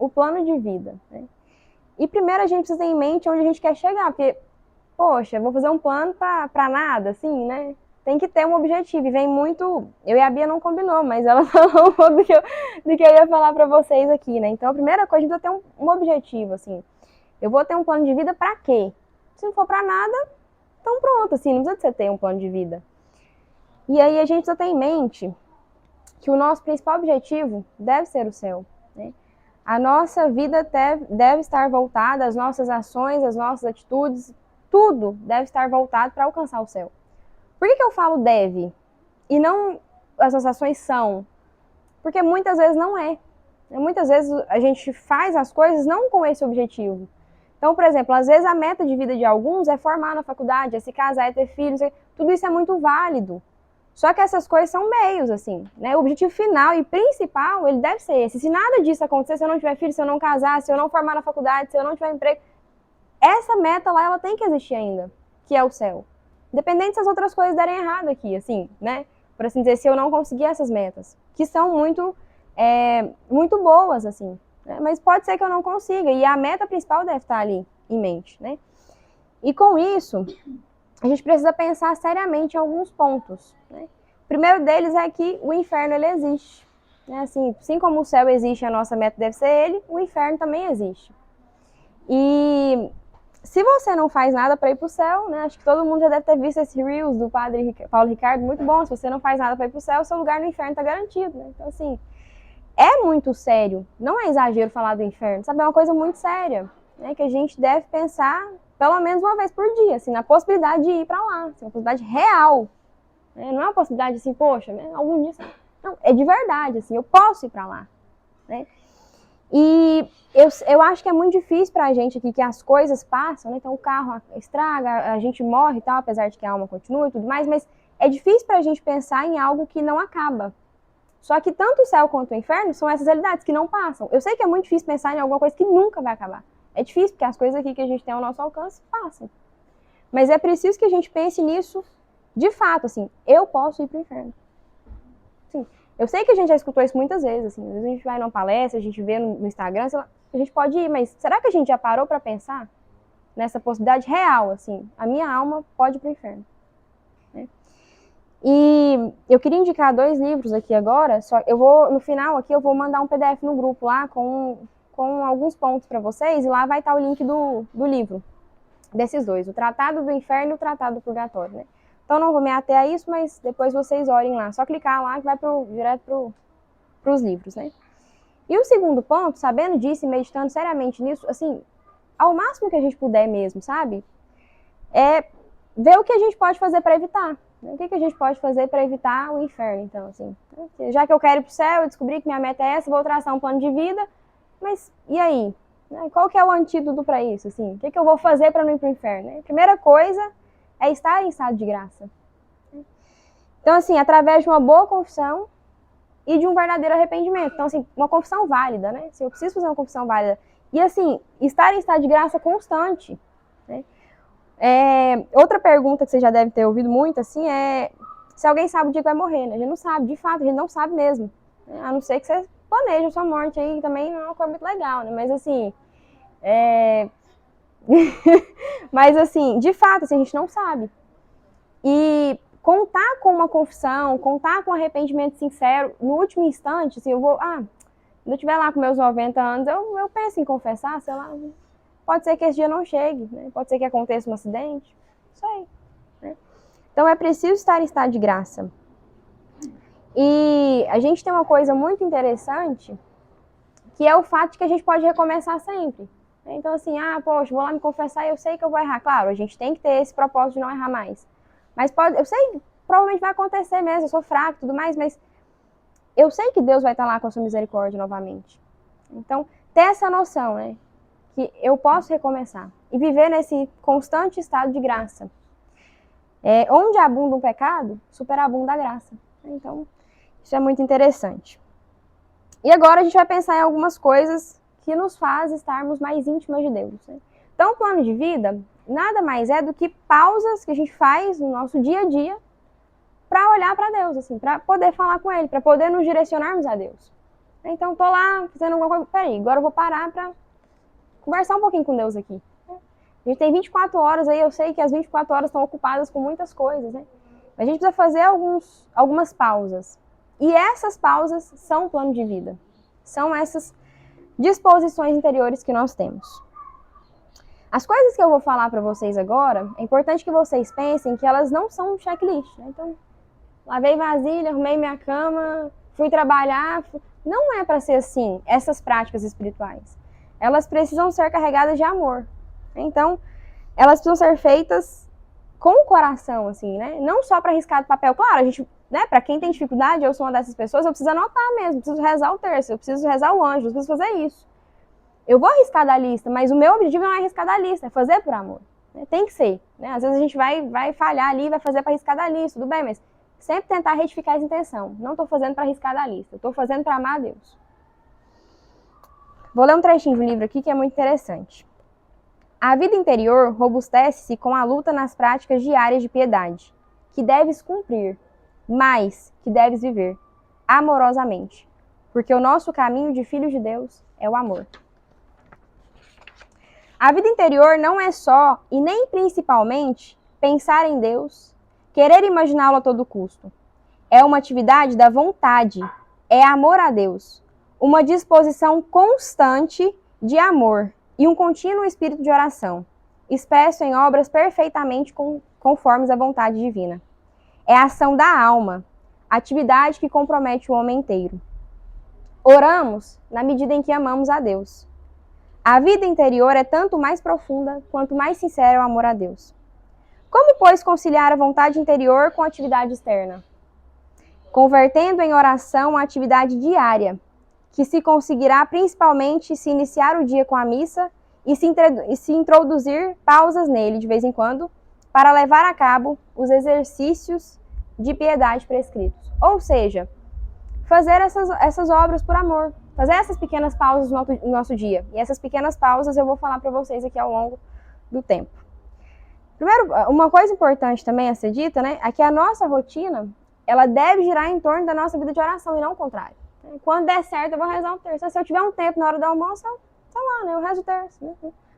o plano de vida, né? E primeiro a gente precisa ter em mente onde a gente quer chegar, porque, poxa, vou fazer um plano pra nada, assim, né? Tem que ter um objetivo, e vem muito... Eu e a Bia não combinou, mas ela falou um pouco do que eu ia falar pra vocês aqui, né? Então, a primeira coisa, a gente precisa ter um objetivo, assim. Eu vou ter um plano de vida pra quê? Se não for pra nada, então pronto, assim, não precisa você ter um plano de vida. E aí a gente precisa ter em mente que o nosso principal objetivo deve ser o céu, né? A nossa vida deve estar voltada, as nossas ações, as nossas atitudes, tudo deve estar voltado para alcançar o céu. Por que eu falo deve e não as nossas ações são? Porque muitas vezes não é. Muitas vezes a gente faz as coisas não com esse objetivo. Então, por exemplo, às vezes a meta de vida de alguns é formar na faculdade, é se casar, é ter filhos, tudo isso é muito válido. Só que essas coisas são meios, assim, né? O objetivo final e principal, ele deve ser esse. Se nada disso acontecer, se eu não tiver filho, se eu não casar, se eu não formar na faculdade, se eu não tiver emprego, essa meta lá, ela tem que existir ainda, que é o céu. Independente se as outras coisas derem errado aqui, assim, né? Por assim dizer, se eu não conseguir essas metas, que são muito boas, assim, né? Mas pode ser que eu não consiga, e a meta principal deve estar ali em mente, né? E com isso, a gente precisa pensar seriamente em alguns pontos, né? O primeiro deles é que o inferno, ele existe, né? Assim como o céu existe, a nossa meta deve ser ele, o inferno também existe. E se você não faz nada para ir para o céu, né? Acho que todo mundo já deve ter visto esse Reels do padre Paulo Ricardo, muito bom. Se você não faz nada para ir para o céu, seu lugar no inferno está garantido, né? Então, assim, é muito sério. Não é exagero falar do inferno, sabe? É uma coisa muito séria, né? Que a gente deve pensar pelo menos uma vez por dia, assim, na possibilidade de ir para lá, assim, uma possibilidade real, né? Não é uma possibilidade assim, poxa, né? Algum dia, não, é de verdade, assim, eu posso ir para lá, né? E eu acho que é muito difícil pra gente aqui que as coisas passam, né? Então o carro estraga, a gente morre e tal, apesar de que a alma continua e tudo mais, mas é difícil pra gente pensar em algo que não acaba. Só que tanto o céu quanto o inferno são essas realidades que não passam. Eu sei que é muito difícil pensar em alguma coisa que nunca vai acabar. É difícil, porque as coisas aqui que a gente tem ao nosso alcance passam. Mas é preciso que a gente pense nisso de fato, assim, eu posso ir pro inferno. Assim, eu sei que a gente já escutou isso muitas vezes, assim, às vezes a gente vai numa palestra, a gente vê no Instagram, sei lá, a gente pode ir, mas será que a gente já parou para pensar nessa possibilidade real, assim, a minha alma pode ir pro inferno, né? E eu queria indicar 2 livros aqui agora, só eu vou, no final aqui, eu vou mandar um PDF no grupo lá com alguns pontos para vocês, e lá vai estar o link do livro, desses 2, o Tratado do Inferno e o Tratado do Purgatório, né? Então não vou me ater a isso, mas depois vocês olhem lá, só clicar lá que vai direto para os livros, né? E o segundo ponto, sabendo disso e meditando seriamente nisso, assim, ao máximo que a gente puder mesmo, sabe? É ver o que a gente pode fazer para evitar. Né? O que a gente pode fazer para evitar o inferno, então, assim. Já que eu quero ir pro céu, eu descobri que minha meta é essa, vou traçar um plano de vida, mas e aí? Qual que é o antídoto para isso, assim? O que eu vou fazer para não ir pro inferno? A primeira coisa é estar em estado de graça. Então, assim, através de uma boa confissão e de um verdadeiro arrependimento. Então, assim, uma confissão válida, né? Se eu preciso fazer uma confissão válida. E, assim, estar em estado de graça constante, né? Outra pergunta que você já deve ter ouvido muito, assim, é se alguém sabe o dia que vai morrer, né? A gente não sabe, de fato, a gente não sabe mesmo. Né? A não ser que você planeje a sua morte aí, também não é uma coisa muito legal, né? Mas, assim, mas, assim, de fato, assim, a gente não sabe. E contar com uma confissão, contar com um arrependimento sincero, no último instante, assim, quando eu estiver lá com meus 90 anos, eu penso em confessar, sei lá, pode ser que esse dia não chegue, né? Pode ser que aconteça um acidente, isso aí, né? Então é preciso estar em estado de graça. E a gente tem uma coisa muito interessante, que é o fato de que a gente pode recomeçar sempre. Então assim, poxa, vou lá me confessar e eu sei que eu vou errar. Claro, a gente tem que ter esse propósito de não errar mais. Mas eu sei que provavelmente vai acontecer mesmo, eu sou fraco e tudo mais, mas eu sei que Deus vai estar lá com a sua misericórdia novamente. Então, ter essa noção, né? Que eu posso recomeçar. E viver nesse constante estado de graça. Onde abunda um pecado, superabunda a graça. Então, isso é muito interessante. E agora a gente vai pensar em algumas coisas que nos faz estarmos mais íntimas de Deus, né? Então, o plano de vida nada mais é do que pausas que a gente faz no nosso dia a dia para olhar para Deus, assim, para poder falar com Ele, para poder nos direcionarmos a Deus. Então, tô lá fazendo alguma coisa. Peraí, agora eu vou parar pra conversar um pouquinho com Deus aqui. A gente tem 24 horas aí, eu sei que as 24 horas estão ocupadas com muitas coisas, né? Mas a gente precisa fazer algumas pausas. E essas pausas são o plano de vida. São essas disposições interiores que nós temos. As coisas que eu vou falar para vocês agora, é importante que vocês pensem que elas não são um checklist, né? Então, lavei vasilha, arrumei minha cama, fui trabalhar. Não é para ser assim, essas práticas espirituais. Elas precisam ser carregadas de amor. Então, elas precisam ser feitas com o coração, assim, né? Não só para riscar do papel. Claro, a gente, né, para quem tem dificuldade, eu sou uma dessas pessoas, eu preciso anotar mesmo, eu preciso rezar o terço, eu preciso rezar o anjo, eu preciso fazer isso. Eu vou arriscar da lista, mas o meu objetivo não é arriscar da lista, é fazer por amor. Tem que ser, né? Às vezes a gente vai falhar ali, vai fazer para arriscar da lista, tudo bem, mas sempre tentar retificar essa intenção. Não estou fazendo para arriscar da lista, estou fazendo para amar a Deus. Vou ler um trechinho do livro aqui que é muito interessante. A vida interior robustece-se com a luta nas práticas diárias de piedade, que deves cumprir, mas que deves viver amorosamente, porque o nosso caminho de filho de Deus é o amor. A vida interior não é só, e nem principalmente, pensar em Deus, querer imaginá-lo a todo custo. É uma atividade da vontade, é amor a Deus, uma disposição constante de amor e um contínuo espírito de oração, expresso em obras perfeitamente conformes à vontade divina. É a ação da alma, atividade que compromete o homem inteiro. Oramos na medida em que amamos a Deus. A vida interior é tanto mais profunda quanto mais sincero é o amor a Deus. Como, pois, conciliar a vontade interior com a atividade externa? Convertendo em oração a atividade diária, que se conseguirá principalmente se iniciar o dia com a missa e se introduzir pausas nele de vez em quando, para levar a cabo os exercícios de piedade prescritos. Ou seja, fazer essas obras por amor, fazer essas pequenas pausas no nosso dia. E essas pequenas pausas eu vou falar para vocês aqui ao longo do tempo. Primeiro, uma coisa importante também a ser dita, né, é que a nossa rotina, ela deve girar em torno da nossa vida de oração e não o contrário. Quando der certo, eu vou rezar o terço. Se eu tiver um tempo na hora do almoço, sei lá, né, eu rezo o terço. Né?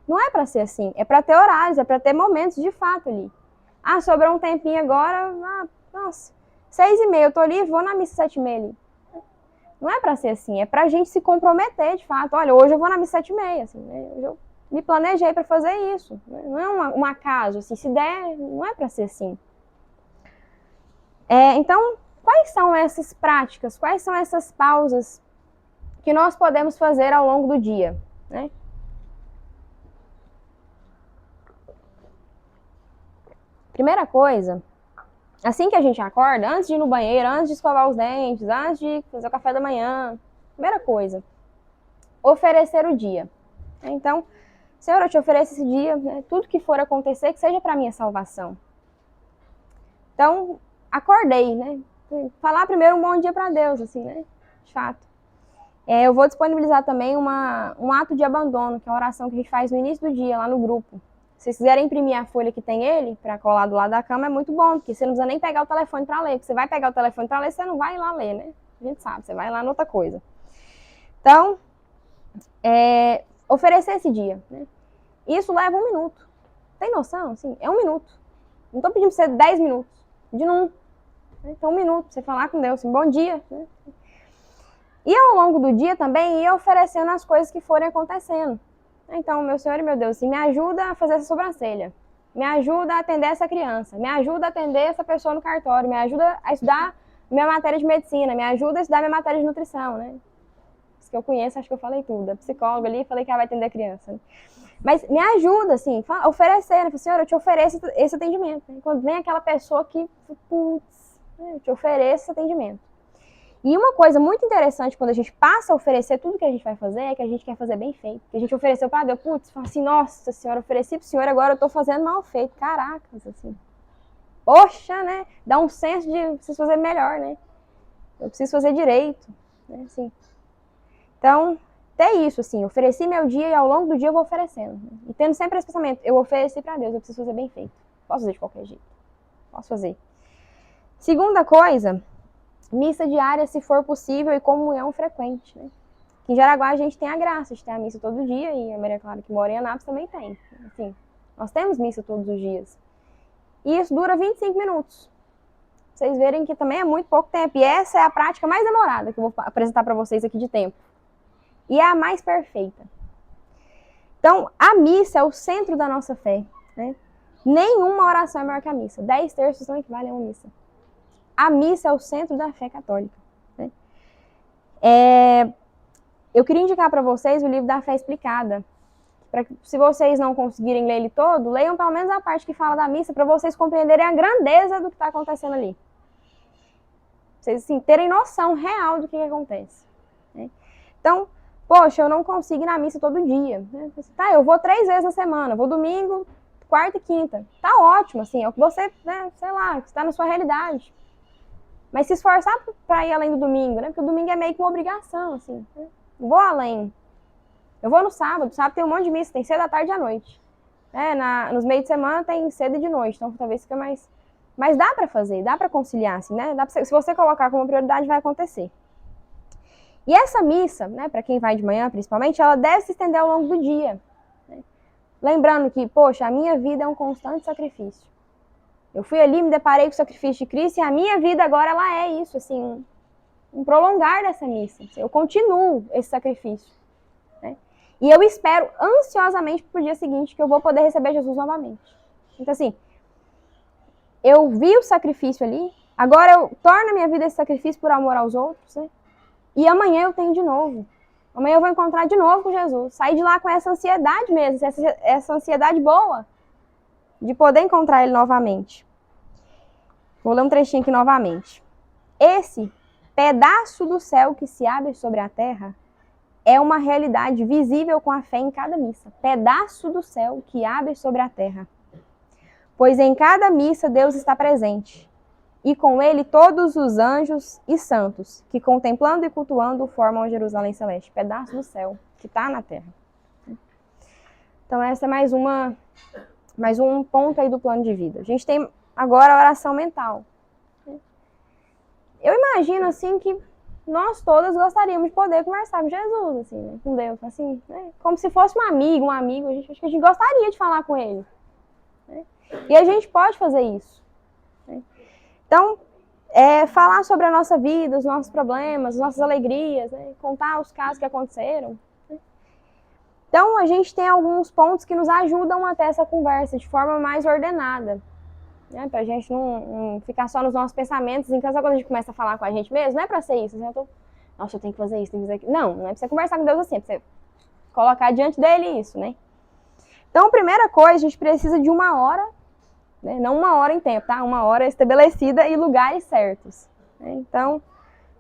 Não é para ser assim, é para ter horários, é para ter momentos de fato ali. Ah, sobrou um tempinho agora, nossa, 6h30, eu tô livre, vou na missa 7h30 ali. Não é para ser assim, é para a gente se comprometer de fato. Olha, hoje eu vou na missa 7h30, assim, né? Eu me planejei para fazer isso. Né? Não é um acaso, assim, se der, não é para ser assim. Então, quais são essas práticas, quais são essas pausas que nós podemos fazer ao longo do dia? Né? Primeira coisa, assim que a gente acorda, antes de ir no banheiro, antes de escovar os dentes, antes de fazer o café da manhã, primeira coisa, oferecer o dia. Então, Senhor, eu te ofereço esse dia, né, tudo que for acontecer, que seja para minha salvação. Então, acordei, né? Falar primeiro um bom dia para Deus, assim, né? De fato. Eu vou disponibilizar também um ato de abandono, que é a oração que a gente faz no início do dia, lá no grupo. Se vocês quiserem imprimir a folha que tem ele, para colar do lado da cama, é muito bom, porque você não precisa nem pegar o telefone para ler. Porque você vai pegar o telefone para ler, você não vai lá ler, né? A gente sabe, você vai lá em outra coisa. Então, oferecer esse dia, né? Isso leva 1 minuto. Tem noção? Assim, é 1 minuto. Não estou pedindo para você 10 minutos. Pedindo 1. Então, 1 minuto, pra você falar com Deus, assim, bom dia. Né? E ao longo do dia também ir oferecendo as coisas que forem acontecendo. Então, meu Senhor e meu Deus, assim, me ajuda a fazer essa sobrancelha. Me ajuda a atender essa criança. Me ajuda a atender essa pessoa no cartório. Me ajuda a estudar minha matéria de medicina. Me ajuda a estudar minha matéria de nutrição, né? Os que eu conheço, acho que eu falei tudo. A psicóloga ali, falei que ela vai atender a criança. Né? Mas me ajuda, assim, a oferecer, né? Senhor, eu te ofereço esse atendimento. Né? Quando vem aquela pessoa que, putz, eu te ofereço esse atendimento. E uma coisa muito interessante quando a gente passa a oferecer tudo que a gente vai fazer é que a gente quer fazer bem feito. Que a gente ofereceu para Deus, putz, fala assim, nossa senhora, ofereci pro senhor, agora eu tô fazendo mal feito. Caracas, assim. Poxa, né? Dá um senso de preciso fazer melhor, né? Eu preciso fazer direito, né? Assim. Então, ter isso, assim, ofereci meu dia e ao longo do dia eu vou oferecendo. Né? E tendo sempre esse pensamento, eu ofereci para Deus, eu preciso fazer bem feito. Posso fazer de qualquer jeito. Posso fazer. Segunda coisa Missa diária, se for possível, e comunhão frequente, né? Aqui em Jaraguá a gente tem a graça de ter a missa todo dia, e a Maria Clara, que mora em Anápolis, também tem. Assim, nós temos missa todos os dias. E isso dura 25 minutos. Vocês verem que também é muito pouco tempo. E essa é a prática mais demorada que eu vou apresentar para vocês aqui de tempo. E é a mais perfeita. Então, a missa é o centro da nossa fé, né? Nenhuma oração é maior que a missa. 10 terços não equivalem a uma missa. A missa é o centro da fé católica, né? Eu queria indicar para vocês o livro da Fé Explicada. Se vocês não conseguirem ler ele todo, leiam pelo menos a parte que fala da missa para vocês compreenderem a grandeza do que está acontecendo ali. Vocês assim, terem noção real do que acontece, né? Então, poxa, eu não consigo ir na missa todo dia, né? Tá, eu vou 3 vezes na semana, vou domingo, quarta e quinta. Tá ótimo, assim, é o que você, né, sei lá, está na sua realidade. Mas se esforçar para ir além do domingo, né? Porque o domingo é meio que uma obrigação, assim, né? Vou além. Eu vou no sábado tem um monte de missa, tem cedo, à tarde e à noite. Nos meios de semana tem cedo e de noite, então talvez fica mais... Mas dá para fazer, dá para conciliar, assim, né? Se você colocar como prioridade, vai acontecer. E essa missa, né, para quem vai de manhã principalmente, ela deve se estender ao longo do dia, né? Lembrando que, poxa, a minha vida é um constante sacrifício. Eu fui ali, me deparei com o sacrifício de Cristo e a minha vida agora ela é isso, assim, um prolongar dessa missa. Eu continuo esse sacrifício, né? E eu espero ansiosamente pro dia seguinte que eu vou poder receber Jesus novamente. Então, assim, eu vi o sacrifício ali, agora eu torno a minha vida esse sacrifício por amor aos outros, né? E amanhã eu tenho de novo. Amanhã eu vou encontrar de novo com Jesus. Sair de lá com essa ansiedade mesmo, essa ansiedade boa de poder encontrar ele novamente. Vou ler um trechinho aqui novamente. Esse pedaço do céu que se abre sobre a terra é uma realidade visível com a fé em cada missa. Pedaço do céu que abre sobre a terra. Pois em cada missa Deus está presente. E com ele todos os anjos e santos, que contemplando e cultuando formam a Jerusalém Celeste. Pedaço do céu que está na terra. Então essa é mais um ponto aí do plano de vida. A gente tem agora a oração mental. Eu imagino, assim, que nós todas gostaríamos de poder conversar com Jesus, assim, né? Com Deus, assim, né? Como se fosse um amigo, acho que a gente gostaria de falar com ele, né? E a gente pode fazer isso, né? Então, falar sobre a nossa vida, os nossos problemas, as nossas alegrias, né? Contar os casos que aconteceram, né? Então, a gente tem alguns pontos que nos ajudam a ter essa conversa de forma mais ordenada, né? Pra gente não ficar só nos nossos pensamentos. Então, quando a gente começa a falar com a gente mesmo, não é pra ser isso, né? Nossa, eu tenho que fazer isso, tenho que fazer aquilo. Não é pra você conversar com Deus assim, é pra você colocar diante dele isso, né? Então, a primeira coisa, a gente precisa de 1 hora, né? Não 1 hora em tempo, tá? 1 hora estabelecida e lugares certos, né? Então,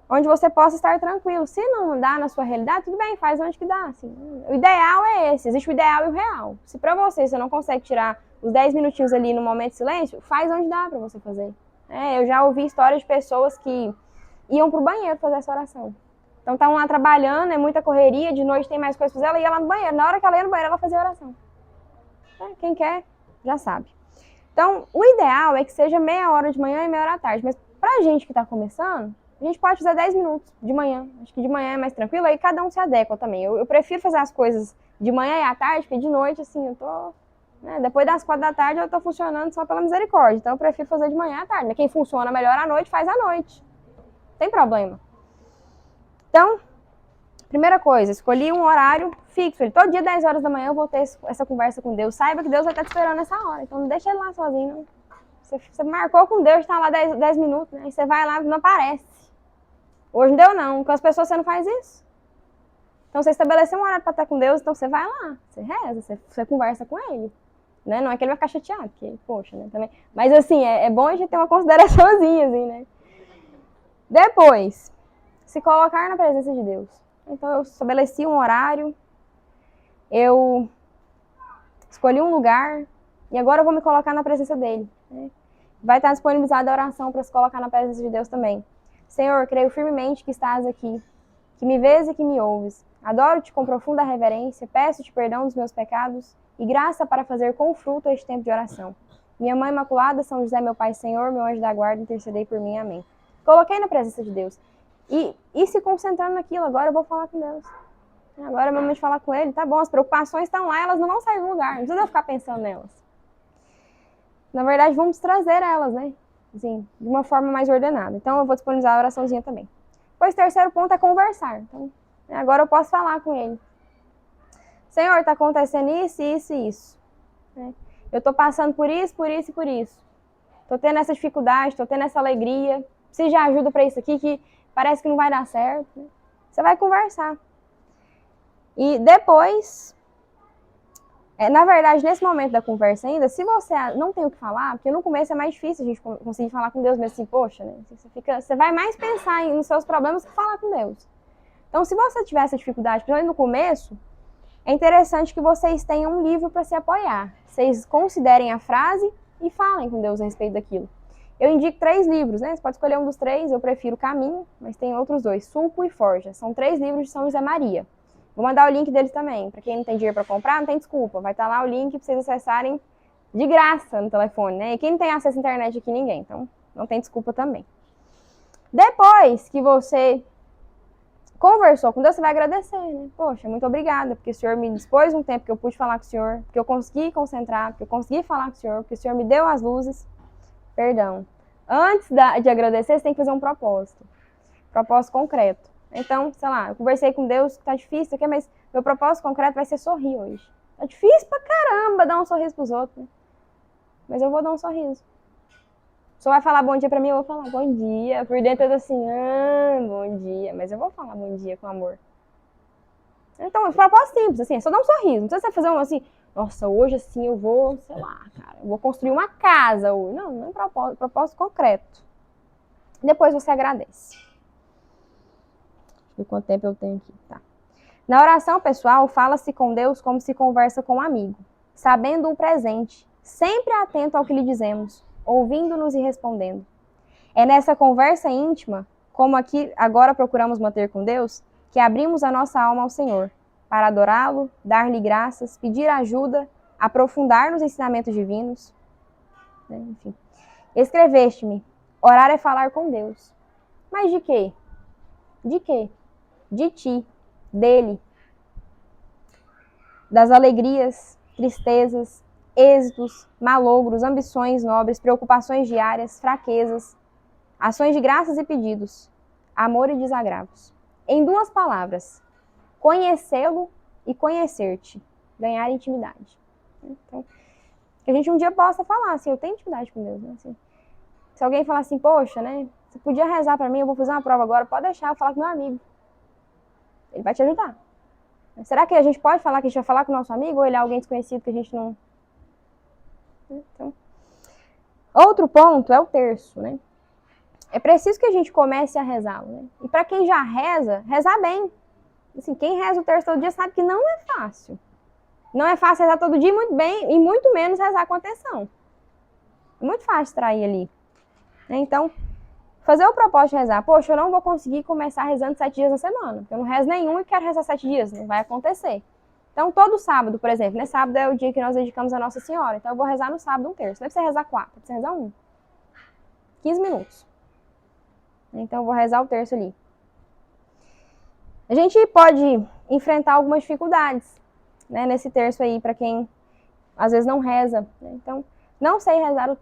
onde você possa estar tranquilo. Se não dá na sua realidade, tudo bem, faz onde que dá, assim. O ideal é esse, existe o ideal e o real. Se pra você não consegue tirar os 10 minutinhos ali no momento de silêncio, faz onde dá pra você fazer. Eu já ouvi histórias de pessoas que iam pro banheiro fazer essa oração. Então estavam lá trabalhando, é muita correria, de noite tem mais coisa pra fazer, ela ia lá no banheiro. Na hora que ela ia no banheiro, ela fazia a oração. Quem quer, já sabe. Então, o ideal é que seja meia hora de manhã e meia hora à tarde. Mas pra gente que tá começando, a gente pode fazer 10 minutos de manhã. Acho que de manhã é mais tranquilo, aí cada um se adequa também. Eu prefiro fazer as coisas de manhã e à tarde, porque de noite, assim, eu tô... depois das 4 da tarde eu tô funcionando só pela misericórdia. Então eu prefiro fazer de manhã à tarde. Mas quem funciona melhor à noite, faz à noite. Não tem problema. Então, primeira coisa, escolhi um horário fixo. Todo dia, 10 horas da manhã, eu vou ter essa conversa com Deus. Saiba que Deus vai estar te esperando nessa hora. Então não deixa ele lá sozinho, não. Você marcou com Deus, tá lá 10 minutos, né? E você vai lá e não aparece. Hoje não deu não, com as pessoas você não faz isso. Então você estabeleceu um horário para estar com Deus, então você vai lá, você reza, você conversa com ele, né? Não é que ele vai ficar chateado, porque, poxa, né? Também. Mas assim, é bom a gente ter uma consideraçãozinha, assim, né? Depois, se colocar na presença de Deus. Então eu estabeleci um horário, eu escolhi um lugar e agora eu vou me colocar na presença dele, né? Vai estar disponibilizada a oração para se colocar na presença de Deus também. Senhor, creio firmemente que estás aqui, que me vês e que me ouves. Adoro-te com profunda reverência, peço-te perdão dos meus pecados e graça para fazer com fruto este tempo de oração. Minha Mãe Imaculada, São José, meu Pai Senhor, meu anjo da guarda, intercedei por mim. Amém. Coloquei na presença de Deus. E se concentrando naquilo, agora eu vou falar com Deus. Agora é o momento de falar com Ele, tá bom, as preocupações estão lá, elas não vão sair do lugar, não precisa eu ficar pensando nelas. Na verdade, vamos trazer elas, né? Assim, de uma forma mais ordenada. Então, eu vou disponibilizar a oraçãozinha também. Pois o terceiro ponto é conversar. Então, agora eu posso falar com Ele. Senhor, está acontecendo isso, isso e isso. Eu estou passando por isso, por isso e por isso. Estou tendo essa dificuldade, estou tendo essa alegria. Preciso de ajuda para isso aqui que parece que não vai dar certo. Você vai conversar. E depois, na verdade, nesse momento da conversa ainda, se você não tem o que falar, porque no começo é mais difícil a gente conseguir falar com Deus, mas assim, poxa, né? Você vai mais pensar nos seus problemas que falar com Deus. Então, se você tiver essa dificuldade, principalmente no começo, é interessante que vocês tenham um livro para se apoiar. Vocês considerem a frase e falem com Deus a respeito daquilo. Eu indico 3 livros, né? Você pode escolher um dos 3, eu prefiro Caminho, mas tem outros 2, Sulco e Forja. São 3 livros de São José Maria. Vou mandar o link deles também. Para quem não tem dinheiro para comprar, não tem desculpa. Vai estar lá o link para vocês acessarem de graça no telefone, né? E quem não tem acesso à internet aqui, ninguém. Então, não tem desculpa também. Depois que você conversou com Deus, você vai agradecer, né? Poxa, muito obrigada, porque o Senhor me dispôs um tempo que eu pude falar com o Senhor, porque eu consegui concentrar, porque eu consegui falar com o Senhor, porque o Senhor me deu as luzes. Perdão. Antes de agradecer, você tem que fazer um propósito. Propósito concreto. Então, sei lá, eu conversei com Deus, tá difícil, mas meu propósito concreto vai ser sorrir hoje. Tá difícil pra caramba dar um sorriso pros outros, né? Mas eu vou dar um sorriso. O senhor vai falar bom dia pra mim, eu vou falar bom dia. Por dentro eu tô assim, bom dia. Mas eu vou falar bom dia com amor. Então, o propósito simples, assim, é só dar um sorriso. Não precisa você fazer um assim, nossa, hoje assim eu vou, sei lá, cara, eu vou construir uma casa hoje. Não, não é propósito concreto. Depois você agradece. Deixa eu ver quanto tempo eu tenho aqui, tá. Na oração, pessoal, fala-se com Deus como se conversa com um amigo, sabendo o presente, sempre atento ao que lhe dizemos, ouvindo-nos e respondendo. É nessa conversa íntima, como aqui agora procuramos manter com Deus, que abrimos a nossa alma ao Senhor, para adorá-lo, dar-lhe graças, pedir ajuda, aprofundar nos ensinamentos divinos. Enfim. Escreveste-me, orar é falar com Deus. Mas de quê? De quê? De ti, dele. Das alegrias, tristezas, êxitos, malogros, ambições nobres, preocupações diárias, fraquezas, ações de graças e pedidos, amor e desagravos. Em 2 palavras, conhecê-lo e conhecer-te, ganhar intimidade. Então, que a gente um dia possa falar assim, eu tenho intimidade com Deus. Né? Assim, se alguém falar assim, poxa, né, você podia rezar para mim, eu vou fazer uma prova agora, pode deixar eu falar com meu amigo. Ele vai te ajudar. Será que a gente pode falar que a gente vai falar com o nosso amigo ou ele é alguém desconhecido que a gente não... Então, outro ponto é o terço, né? É preciso que a gente comece a rezá-lo, né? E para quem já reza, rezar bem. Assim, quem reza o terço todo dia sabe que não é fácil. Não é fácil rezar todo dia muito bem e muito menos rezar com atenção. É muito fácil trair ali. Então, fazer o propósito de rezar. Poxa, eu não vou conseguir começar rezando 7 dias na semana. Porque eu não rezo nenhum e quero rezar 7 dias. Não vai acontecer. Então, todo sábado, por exemplo, né? Sábado é o dia que nós dedicamos a Nossa Senhora. Então, eu vou rezar no sábado um terço. Não é pra você rezar 4, é pra você rezar 1. 15 minutos. Então, eu vou rezar o terço ali. A gente pode enfrentar algumas dificuldades, né, nesse terço aí, para quem às vezes não reza. Né? Então, não sei rezar o